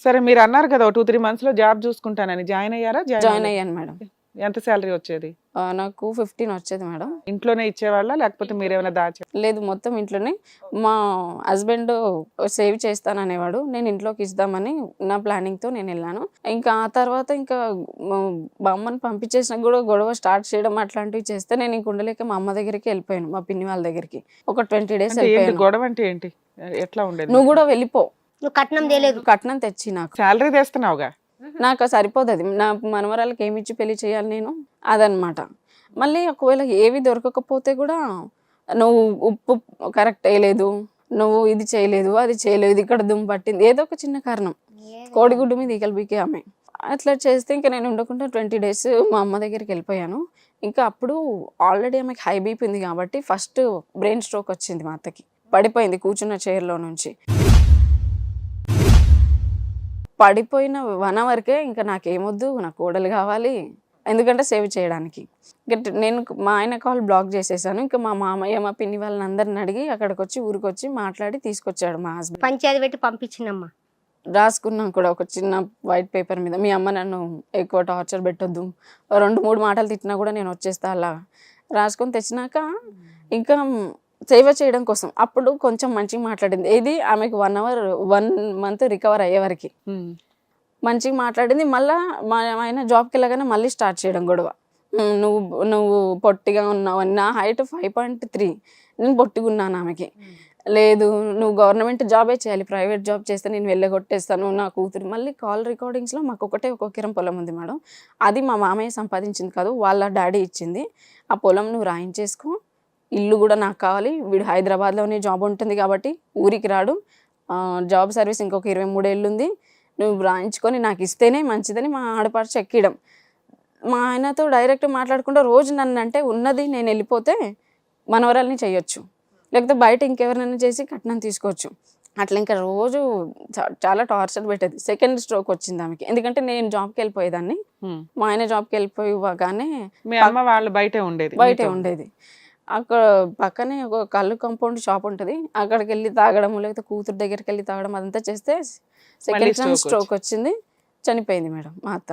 సరే మీరు అన్నారు కదా 2-3 మంత్స్ లో జాబ్ చూసుకుంటానని, జాయిన్ అయ్యారా? జాయిన్ అయ్యాను మేడం. ఎంత శాలరీ వచ్చేది? నాకు 15 వచ్చేది మేడం. ఇంట్లోనే ఇచ్చేవాళ్ళ లేకపోతే మీరేమైనా దాచే? లేదు, మొత్తం ఇంట్లోనే. మా హస్బెండ్ సేవ్ చేస్తాననేవాడు, నేను ఇంట్లోకి ఇద్దామని నా ప్లానింగ్తో నేను వెళ్ళాను. ఇంకా ఆ తర్వాత ఇంకా మా అమ్మని పంపించేసిన కూడా గొడవ స్టార్ట్ చేయడం అట్లాంటివి చేస్తే నేను ఇంక ఉండలేక మా అమ్మ దగ్గరికి వెళ్ళిపోయాను, మా పిన్ని వాళ్ళ దగ్గరికి. ఒక 20 days వెళ్ళిపోయాను. గొడవ అంటే ఏంటి, ఎట్లా ఉండేది? నువ్వు కూడా వెళ్ళిపో, నువ్వు కట్నం తేలేదు. కట్నం తెచ్చి నాకు శాలరీ తెస్తున్నావుగా, నాకు సరిపోదు, అది నా మనవరాలకి ఏమి ఇచ్చి పెళ్లి చేయాలి నేను, అదనమాట. మళ్ళీ ఒకవేళ ఏవి దొరకకపోతే కూడా నువ్వు ఉప్పు కరెక్ట్ వేయలేదు, నువ్వు ఇది చేయలేదు, అది చేయలేదు, ఇక్కడ దుమ్ము పట్టింది, ఏదో ఒక చిన్న కారణం. కోడిగుడ్డు మీద ఈకలు బీకే ఆమె అట్లా చేస్తే ఇంకా నేను ఉండకుండా 20 days మా అమ్మ దగ్గరికి వెళ్ళిపోయాను. ఇంకా అప్పుడు ఆల్రెడీ ఆమెకి హై బీపీ ఉంది కాబట్టి ఫస్ట్ బ్రెయిన్ స్ట్రోక్ వచ్చింది, మా అత్తకి పడిపోయింది కూర్చున్న చైర్లో నుంచి. పడిపోయిన 1 hourకే ఇంకా నాకేమొద్దు, నాకు కోడలు కావాలి, ఎందుకంటే సేవ్ చేయడానికి. ఇంకా నేను మా ఆయన కాల్ బ్లాక్ చేసేసాను. ఇంకా మా మామయ్య మా పిన్ని వాళ్ళని అందరిని అడిగి అక్కడికి వచ్చి ఊరికి మాట్లాడి తీసుకొచ్చాడు మా హస్బెండ్. పంచాయతీ పెట్టి పంపించినమ్మా. రాసుకున్నాం కూడా ఒక చిన్న వైట్ పేపర్ మీద, మీ అమ్మ నన్ను ఎక్కువ టార్చర్ పెట్టొద్దు, 2-3 మాటలు తిట్టినా కూడా నేను వచ్చేస్తా, అలా రాసుకొని తెచ్చినాక ఇంకా సేవ చేయడం కోసం అప్పుడు కొంచెం మంచిగా మాట్లాడింది. ఇది ఆమెకు 1 month రికవర్ అయ్యే వరకు మంచిగా మాట్లాడింది. మళ్ళీ మా ఆయన జాబ్కి వెళ్ళగానే మళ్ళీ స్టార్ట్ చేయడం గొడవ. నువ్వు పొట్టిగా ఉన్నావు అని. నా హైట్ 5.3, నేను పొట్టిగా ఉన్నాను. ఆమెకి లేదు, నువ్వు గవర్నమెంట్ జాబే చేయాలి, ప్రైవేట్ జాబ్ చేస్తే నేను వెళ్ళగొట్టేస్తాను నా కూతురు. మళ్ళీ కాల్ రికార్డింగ్స్లో మాకు ఒక ఎకరం పొలం ఉంది మేడం, అది మా మామయ్య సంపాదించింది కాదు, వాళ్ళ డాడీ ఇచ్చింది. ఆ పొలం నువ్వు రాయించేసుకో, ఇల్లు కూడా నాకు కావాలి, వీడు హైదరాబాద్లోనే జాబ్ ఉంటుంది కాబట్టి ఊరికి రాడు, జాబ్ సర్వీస్ ఇంకొక 23 ఏళ్ళు ఉంది, నువ్వు రాయించుకొని నాకు ఇస్తేనే మంచిదని మా ఆడపడుచు ఎక్కియడం. మా ఆయనతో డైరెక్ట్ మాట్లాడకుండా రోజు నన్ను అంటే ఉన్నది నేను వెళ్ళిపోతే మనవరాల్ని చేయొచ్చు, లేకపోతే బయట ఇంకెవరినైనా చేసి కట్నం తీసుకోవచ్చు, అట్లా ఇంకా రోజు చాలా టార్చర్ పెట్టేది. సెకండ్ స్ట్రోక్ వచ్చింది ఆమెకి, ఎందుకంటే నేను జాబ్కి వెళ్ళిపోయేదాన్ని, మా ఆయన జాబ్కి వెళ్ళిపోగానే బయటే ఉండేది. అక్కడ పక్కనే ఒక కళ్ళు కాంపౌండ్ షాప్ ఉంటుంది, అక్కడికి వెళ్ళి తాగడం, లేకపోతే కూతురు దగ్గరికి వెళ్ళి తాగడం, అదంతా చేస్తే సెకండ్ స్ట్రోక్ వచ్చింది, చనిపోయింది మేడం. మా అత్త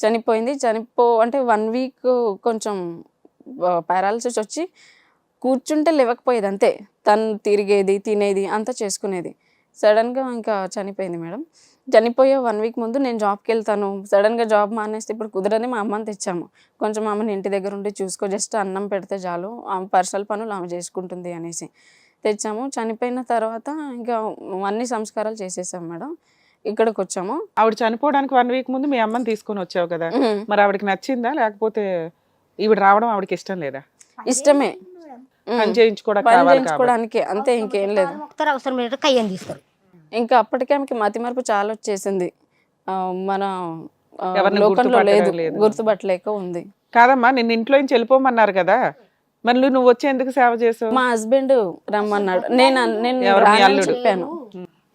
చనిపోయింది. అంటే 1 week కొంచెం పారాలసిస్ వచ్చి కూర్చుంటే లేవకపోయేది, అంతే. తను తిరిగేది, తినేది అంతా చేసుకునేది. సడన్గా ఇంకా చనిపోయింది మేడం. చనిపోయే 1 week ముందు నేను జాబ్కి వెళ్తాను, సడన్గా జాబ్ మానేస్తే ఇప్పుడు కుదరని మా అమ్మని తెచ్చాము, కొంచెం ఆమెను ఇంటి దగ్గర ఉండి చూసుకో, జస్ట్ అన్నం పెడితే చాలు, ఆమె పర్సనల్ పనులు ఆమె చేసుకుంటుంది అనేసి తెచ్చాము. చనిపోయిన తర్వాత ఇంకా అన్ని సంస్కారాలు చేసేసాం మేడం. ఇక్కడికి వచ్చాము. ఆవిడ చనిపోవడానికి 1 week ముందు మీ అమ్మని తీసుకొని వచ్చావు కదా, మరి ఆవిడకి నచ్చిందా, లేకపోతే ఈవిడ రావడం ఆవిడకి ఇష్టం లేదా? ఇష్టమే, పని చేయించుకోవడానికి అంతే, ఇంకేం లేదు. అవసరం లేదు, కయ్యం తీస్తారు. ఇంకా అప్పటికే ఆమెకి మతి మరపు చాలా వచ్చేసింది, మన లోకంలో లేదు, గుర్తుపట్టలేక ఉంది. కాదమ్మా, నిన్న ఇంట్లో నుంచి వెళ్ళిపోమన్నారు కదా, మరి నువ్వు వచ్చి ఎందుకు సేవ చేసావు? మా హస్బెండ్ రమ్మన్నాడు, నేను చెప్పాను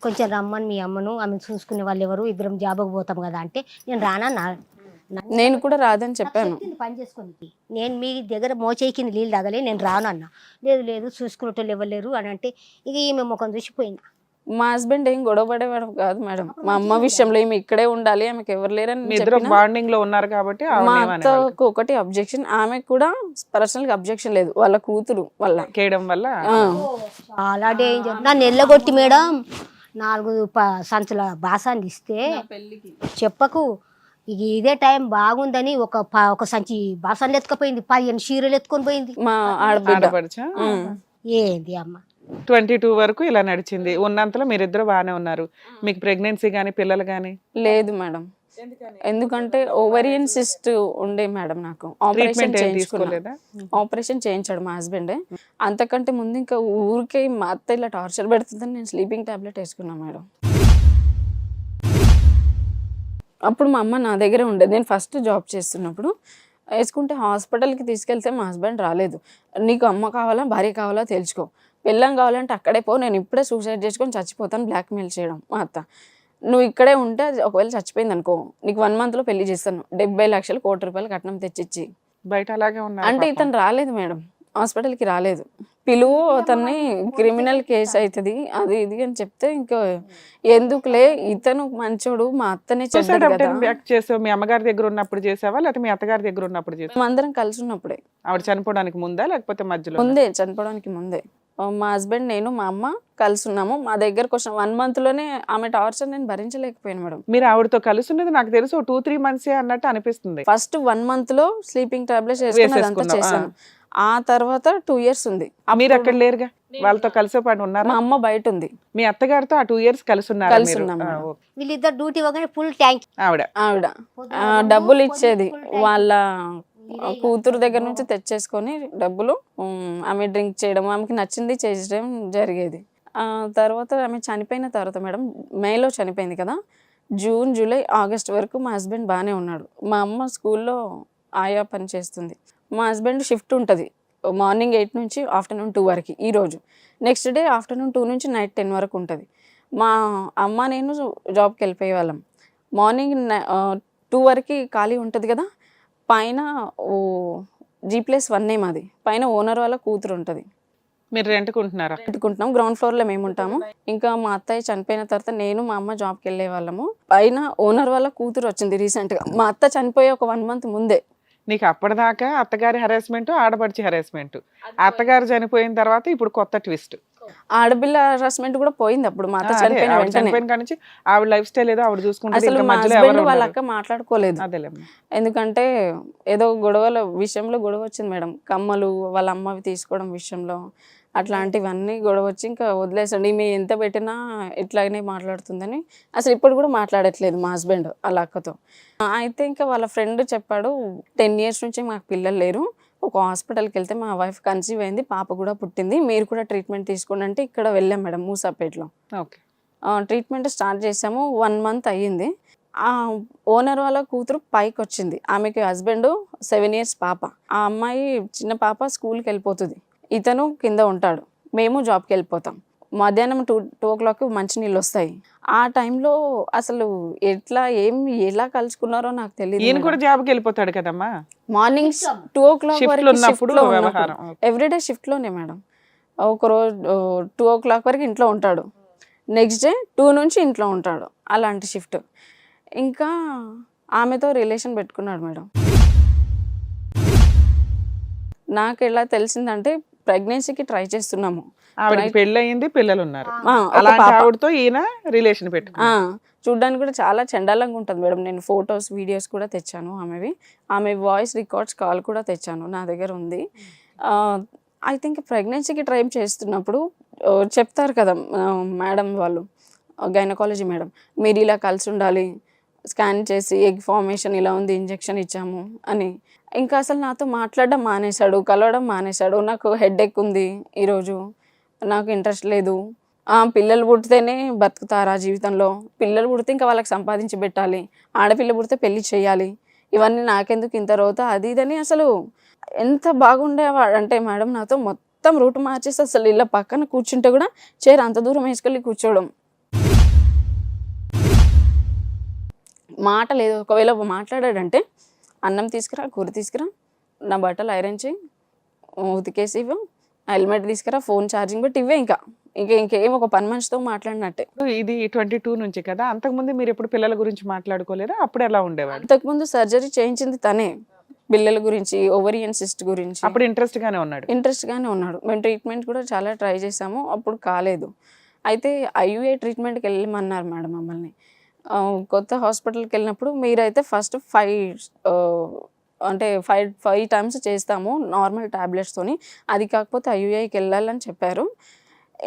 కొంచెం రమ్మని మీ అమ్మను, ఆమె చూసుకునే వాళ్ళు ఎవరు, ఇద్దరం జాబ్కి పోతాం కదా అంటే నేను రానా, నేను కూడా రాదని చెప్పాను. పని చేసుకుని నేను మీ దగ్గర మోచేయికి నీళ్ళు తాగలే, నేను రాను అన్న. లేదు చూసుకునేటోళ్ళు ఎవరు అని అంటే ఇక ఈమె ముఖం చూసిపోయింది. మా హస్బెండ్ ఏం గొడవ పడేవాడు కాదు మేడం, మా అమ్మ విషయంలో ఈమె ఇక్కడే ఉండాలి, ఆమెకి ఎవరు లేరని బాండింగ్ లో ఉన్నారు కాబట్టి. మా అత్తకు ఒకటి అబ్జెక్షన్, ఆమెకు కూడా పర్సనల్ గా అబ్జెక్షన్ లేదు, వాళ్ళ కూతురు వల్ల చేయడం వల్ల చాలా డేంజర్. నన్ను ఎల్లగొట్టి మేడం 4 సంచుల బాసాన్ని ఇస్తే చెప్పకు, ఇక ఇదే టైం బాగుందని ఒక సంచి బాసాన్ని ఎత్తుకపోయింది, 15 చీరలు ఎత్తుకొని పోయింది మా ఆడబిడ్డ. ఏంది అమ్మ 22 వరకు ఇలా నడిచింది. ఉన్నంతలో మీరిద్దరు బాగానే ఉన్నారు, మీకు ప్రెగ్నెన్సీ గానీ పిల్లలు గానీ లేదు మేడం. ఎందుకంటే ఓవరియన్ సిస్ట్ ఉండే మేడం, నాకు ఆపరేషన్ చేయించాడు మా హస్బెండ్. అంతకంటే ముందు ఇంకా ఊరికే మా అత్త ఇలా టార్చర్ పెడుతుందని నేను స్లీపింగ్ టాబ్లెట్ వేసుకున్నాను మేడం. అప్పుడు మా అమ్మ నా దగ్గరే ఉండేది, నేను ఫస్ట్ జాబ్ చేస్తున్నప్పుడు వేసుకుంటే హాస్పిటల్కి తీసుకెళ్తే మా హస్బెండ్ రాలేదు. నీకు అమ్మ కావాలా భార్య కావాలా తెలుసుకో, పెళ్ళం కావాలంటే అక్కడే పో, నేను ఇప్పుడే సూసైడ్ చేసుకొని చచ్చిపోతాను బ్లాక్మెయిల్ చేయడం మా అత్త. నువ్వు ఇక్కడే ఉంటే ఒకవేళ చచ్చిపోయింది అనుకో, నీకు 1 month లో పెళ్లి చేస్తాను, 70 లక్షలు ₹1 కోటి కట్నం తెచ్చిచ్చి. బయట అలాగే ఉన్నా అంటే ఇతను రాలేదు మేడం, హాస్పిటల్కి రాలేదు. పిలువు అతన్ని, క్రిమినల్ కేసు అవుతుంది అది ఇది అని చెప్తే ఇంకా ఎందుకులే, ఇతను మంచోడు, మా అత్తనే సూసైడ్ చెడ్డది కదా. అటెంప్ట్ యాక్ట్ చేసావు మీ అమ్మగారి దగ్గర ఉన్నప్పుడు చేసావా లేకపోతే మీ అత్తగారి దగ్గర ఉన్నప్పుడు చేసావా? మేమందరం కలిసి ఉన్నప్పుడే, ఆవిడ చనిపోవడానికి ముందా లేకపోతే మధ్యలో? ముందే, చనిపోవడానికి ముందే. మా హస్బెండ్, నేను, మా అమ్మ కలిసి ఉన్నాము. మా దగ్గరకు వచ్చిన 1 month లోనే ఆమె టార్చర్ నేను భరించలేకపోయాను మేడం. మీరు ఆవిడతో కలిసి ఉన్నది నాకు తెలుసు 2-3 months అన్నట్టు అనిపిస్తుంది. ఫస్ట్ 1 month లో స్లీపింగ్ టాబ్లెట్స్ వేసుకుని అదంతా వేసేసుకున్నావు, చేశాను. ఆ తర్వాత 2 years ఉంది. మీరు అక్కడ లేరుగా, వాళ్ళతో కలిసే పాటు ఉన్నారా? మా అమ్మ బయట ఉంది. మీ అత్తగారితో ఆ 2 years కలిసి ఉన్నారా కలిసి మీరు? ఉన్నాం ఆ, మేడం. ఓకే. వీళ్ళిద్దరు డ్యూటీ ఇవ్వగానే ఫుల్ ట్యాంక్. ఆవిడ ఆవిడ డబ్బులు ఇచ్చేది, వాళ్ళ కూతురు దగ్గర నుంచి తెచ్చేసుకొని డబ్బులు ఆమె డ్రింక్ చేయడం, ఆమెకి నచ్చింది చేయడం జరిగేది. తర్వాత ఆమె చనిపోయిన తర్వాత మేడం, మేలో చనిపోయింది కదా, జూన్, జూలై, ఆగస్ట్ వరకు మా హస్బెండ్ బాగానే ఉన్నాడు. మా అమ్మ స్కూల్లో ఆయా పని చేస్తుంది. మా హస్బెండ్ షిఫ్ట్ ఉంటుంది, మార్నింగ్ 8 నుంచి ఆఫ్టర్నూన్ 2 వరకు. ఈరోజు నెక్స్ట్ డే ఆఫ్టర్నూన్ 2 నుంచి నైట్ 10 వరకు ఉంటుంది. మా అమ్మ నేను జాబ్కి వెళ్ళిపోయే వాళ్ళం. మార్నింగ్ 2 వరకు ఖాళీ ఉంటుంది కదా, పైన G+1 మాది, పైన ఓనర్ వాళ్ళ కూతురు ఉంటుంది. మీరు రెంట్కుంటున్నారా? పెట్టుకుంటున్నాం. గ్రౌండ్ ఫ్లోర్లో మేము ఉంటాము. ఇంకా మా అత్తయ్య చనిపోయిన తర్వాత నేను, మా అమ్మ జాబ్కి వెళ్ళే వాళ్ళము. పైన ఓనర్ వాళ్ళ కూతురు వచ్చింది రీసెంట్గా, మా అత్త చనిపోయే ఒక 1 month ముందే. నీకు అప్పటిదాకా అత్తగారి హెరాస్మెంట్, ఆడపడిచి హెరాస్మెంట్. అత్తగారు చనిపోయిన తర్వాత ఇప్పుడు కొత్త ట్విస్ట్, ఆడపిల్ల హరాస్మెంట్ కూడా పోయింది. అప్పుడు మా అత్త చనిపోయిన వెంటనే చనిపోయిన కాడి నుంచి ఆవిడ లైఫ్ స్టైల్ ఏదో ఆవిడ చూసుకుంటుంది. అసలు ఇంకా మా మధ్యలో హస్బెండ్ ఎవరు వాళ్ళ ఉండరు. అక్క మాట్లాడుకోలేదు. అదేలేమ్మా. ఎందుకంటే ఏదో గొడవల విషయంలో గొడవ వచ్చింది మేడం. కమ్మలు వాళ్ళ అమ్మవి తీసుకోవడం విషయంలో అట్లాంటివన్నీ గొడవ వచ్చి ఇంకా వదిలేసండి, ఈమె ఎంత పెట్టినా ఇట్లాగనే మాట్లాడుతుందని అసలు ఇప్పుడు కూడా మాట్లాడట్లేదు మా హస్బెండ్ వాళ్ళ అక్కతో. అయితే ఇంకా వాళ్ళ ఫ్రెండ్ చెప్పాడు, 10 years నుంచి మాకు పిల్లలు లేరు, ఒక హాస్పిటల్కి వెళ్తే మా వైఫ్ కన్సీవ్ అయింది, పాప కూడా పుట్టింది, మీరు కూడా ట్రీట్మెంట్ తీసుకోండి అంటే ఇక్కడ వెళ్ళాం మేడం మూసాపేటలో. ఓకే. ట్రీట్మెంట్ స్టార్ట్ చేసాము. 1 month అయ్యింది. ఆ ఓనర్ వాళ్ళ కూతురు పైకి వచ్చింది, ఆమెకి హస్బెండ్ 7 years పాప. ఆ అమ్మాయి చిన్న పాప స్కూల్కి వెళ్ళిపోతుంది, ఇతను కింద ఉంటాడు, మేము జాబ్కి వెళ్ళిపోతాం. మధ్యాహ్నం 2 o'clock మంచినీళ్ళు వస్తాయి. ఆ టైంలో అసలు ఎలా కలుసుకున్నారో నాకు తెలియదు. ఈయన కూడా జాబ్కి వెళ్ళిపోతాడు కదమ్మా. మార్నింగ్ 2 o'clock Shift లో ఉన్నప్పుడు వ్యవహారం. ఎవ్రీడే షిఫ్ట్లోనే మేడం. ఒకరోజు 2 o'clock వరకు ఇంట్లో ఉంటాడు, నెక్స్ట్ డే 2 నుంచి ఇంట్లో ఉంటాడు, అలాంటి షిఫ్ట్. ఇంకా ఆమెతో రిలేషన్ పెట్టుకున్నాడు మేడం. నాకు ఎలా తెలిసిందంటే ప్రెగ్నెన్సీకి ట్రై చేస్తున్నాము. ఆవిడకి పెళ్లి అయింది, పిల్లలు ఉన్నారు. ఒక అలాంటి పాప. ఆవిడతో ఈయన రిలేషన్ పెట్టుకున్నాడు. చూడ్డానికి కూడా చాలా చండాలంగా ఉంటుంది మేడం. నేను ఫొటోస్, వీడియోస్ కూడా తెచ్చాను ఆమెవి. ఆమె వాయిస్ రికార్డ్స్ కాల్ కూడా తెచ్చాను, నా దగ్గర ఉంది. ఐ థింక్ ప్రెగ్నెన్సీకి ట్రై చేస్తున్నప్పుడు చెప్తారు కదా మేడం వాళ్ళు, గైనకాలజీ మేడం, మీరు ఇలా కలిసి ఉండాలి, స్కాన్ చేసి ఎగ్ ఫార్మేషన్ ఇలా ఉంది, ఇంజెక్షన్ ఇచ్చాము అని. ఇంకా అసలు నాతో మాట్లాడడం మానేశాడు, కలవడం మానేశాడు. నాకు హెడేక్ ఉంది ఈరోజు, నాకు ఇంట్రెస్ట్ లేదు, పిల్లలు పుడితేనే బతుకుతారా జీవితంలో, పిల్లలు పుడితే ఇంకా వాళ్ళకి సంపాదించి పెట్టాలి, ఆడపిల్ల పుడితే పెళ్లి చేయాలి, ఇవన్నీ నాకెందుకు ఇంత రోత, అది ఇదని. అసలు ఎంత బాగుండేవాడంటే మేడం, నాతో మొత్తం రూట్ మార్చేసి అసలు ఇలా పక్కన కూర్చుంటే కూడా చైర్ అంత దూరం వేసుకెళ్ళి కూర్చోవడం. మాట లేదు. ఒకవేళ మాట్లాడాడంటే అన్నం తీసుకురా, కూర తీసుకురా, నా బట్టలు ఐరన్ చేయి, ఉతికేసి ఇవ్వు, హెల్మెట్ తీసుకురా, ఫోన్ ఛార్జింగ్ పెట్టి ఇవ్వే. ఇంకేం ఒక పని మనిషితో మాట్లాడినట్టే. ఇది 22 నుంచి కదా, అంతకుముందు మీరు ఎప్పుడు పిల్లల గురించి మాట్లాడుకోలేదా? అప్పుడు ఎలా ఉండేవాడు? అంతకుముందు సర్జరీ చేయించింది తనే, పిల్లల గురించి, ఓవరియన్ సిస్ట్ గురించి. అప్పుడు ఇంట్రెస్ట్ గానే ఉన్నాడు. మేము ట్రీట్మెంట్ కూడా చాలా ట్రై చేసాము, అప్పుడు కాలేదు. అయితే IUI ట్రీట్మెంట్కి వెళ్ళమన్నారు మేడం మమ్మల్ని. కొత్త హాస్పిటల్కి వెళ్ళినప్పుడు మీరైతే ఫస్ట్ 5 times చేస్తాము నార్మల్ ట్యాబ్లెట్స్తోని, అది కాకపోతే IUIకి వెళ్ళాలని చెప్పారు.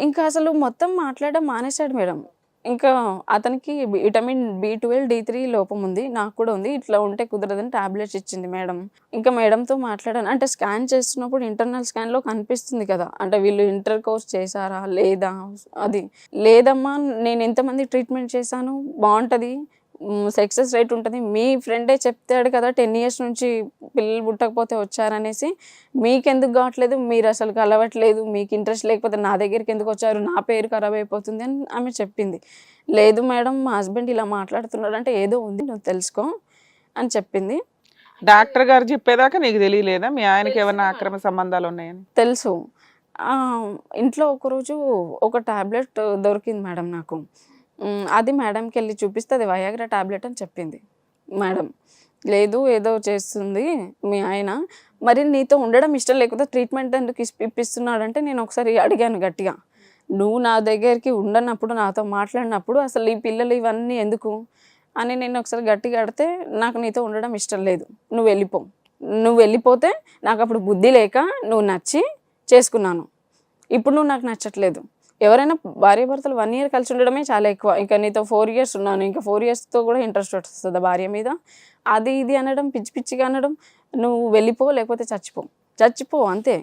ఇంకా అసలు మొత్తం మాట్లాడడం మానేశాడు మేడం. ఇంకా అతనికి విటమిన్ B12, D3 లోపం ఉంది, నాకు కూడా ఉంది, ఇట్లా ఉంటే కుదరదని ట్యాబ్లెట్స్ ఇచ్చింది మేడం. ఇంకా మేడంతో మాట్లాడాను. అంటే స్కాన్ చేస్తున్నప్పుడు ఇంటర్నల్ స్కాన్లో కనిపిస్తుంది కదా, అంటే వీళ్ళు ఇంటర్ కోర్స్ చేశారా లేదా, అది లేదమ్మా, నేను ఎంతమంది ట్రీట్మెంట్ చేశాను, బాగుంటుంది, సక్సెస్ రేట్ ఉంటుంది, మీ ఫ్రెండే చెప్తాడు కదా 10 years నుంచి పిల్లలు పుట్టకపోతే వచ్చారనేసి, మీకెందుకు కావట్లేదు, మీరు అసలు కలవట్లేదు, మీకు ఇంట్రెస్ట్ లేకపోతే నా దగ్గరికి ఎందుకు వచ్చారు, నా పేరు ఖరాబ్ అయిపోతుంది అని ఆమె చెప్పింది. లేదు మేడం, మా హస్బెండ్ ఇలా మాట్లాడుతున్నాడు అంటే ఏదో ఉంది, నువ్వు తెలుసుకో అని చెప్పింది. డాక్టర్ గారు చెప్పేదాకా నీకు తెలియలేదా మీ ఆయనకి ఏమన్నా అక్రమ సంబంధాలు ఉన్నాయని? తెలుసు. ఇంట్లో ఒకరోజు ఒక టాబ్లెట్ దొరికింది మేడం నాకు. అది మేడంకి వెళ్ళి చూపిస్తే అది వయాగ్రా టాబ్లెట్ అని చెప్పింది మేడం. లేదు ఏదో చేస్తుంది మీ ఆయన, మరి నీతో ఉండడం ఇష్టం లేకపోతే ట్రీట్మెంట్ ఎందుకు ఇప్పిస్తున్నాడంటే నేను ఒకసారి అడిగాను గట్టిగా, నువ్వు నా దగ్గరికి ఉండనప్పుడు నాతో మాట్లాడినప్పుడు అసలు ఈ పిల్లలు ఇవన్నీ ఎందుకు అని నేను ఒకసారి గట్టిగా అడితే, నాకు నీతో ఉండడం ఇష్టం లేదు, నువ్వు వెళ్ళిపో, నువ్వు వెళ్ళిపోతే నాకు అప్పుడు బుద్ధి లేక నువ్వు నచ్చి చేసుకున్నాను, ఇప్పుడు నువ్వు నాకు నచ్చట్లేదు. ఎవరైనా భార్యాభర్తలు 1 year కలిసి ఉండడమే చాలా ఎక్కువ, ఇంకా నీతో 4 years ఉన్నాను, ఇంకా 4 yearsతో కూడా ఇంట్రెస్ట్ వస్తుంది భార్య మీద, అది ఇది అనడం, పిచ్చి పిచ్చిగా అనడం, నువ్వు వెళ్ళిపో లేకపోతే చచ్చిపో అంతే.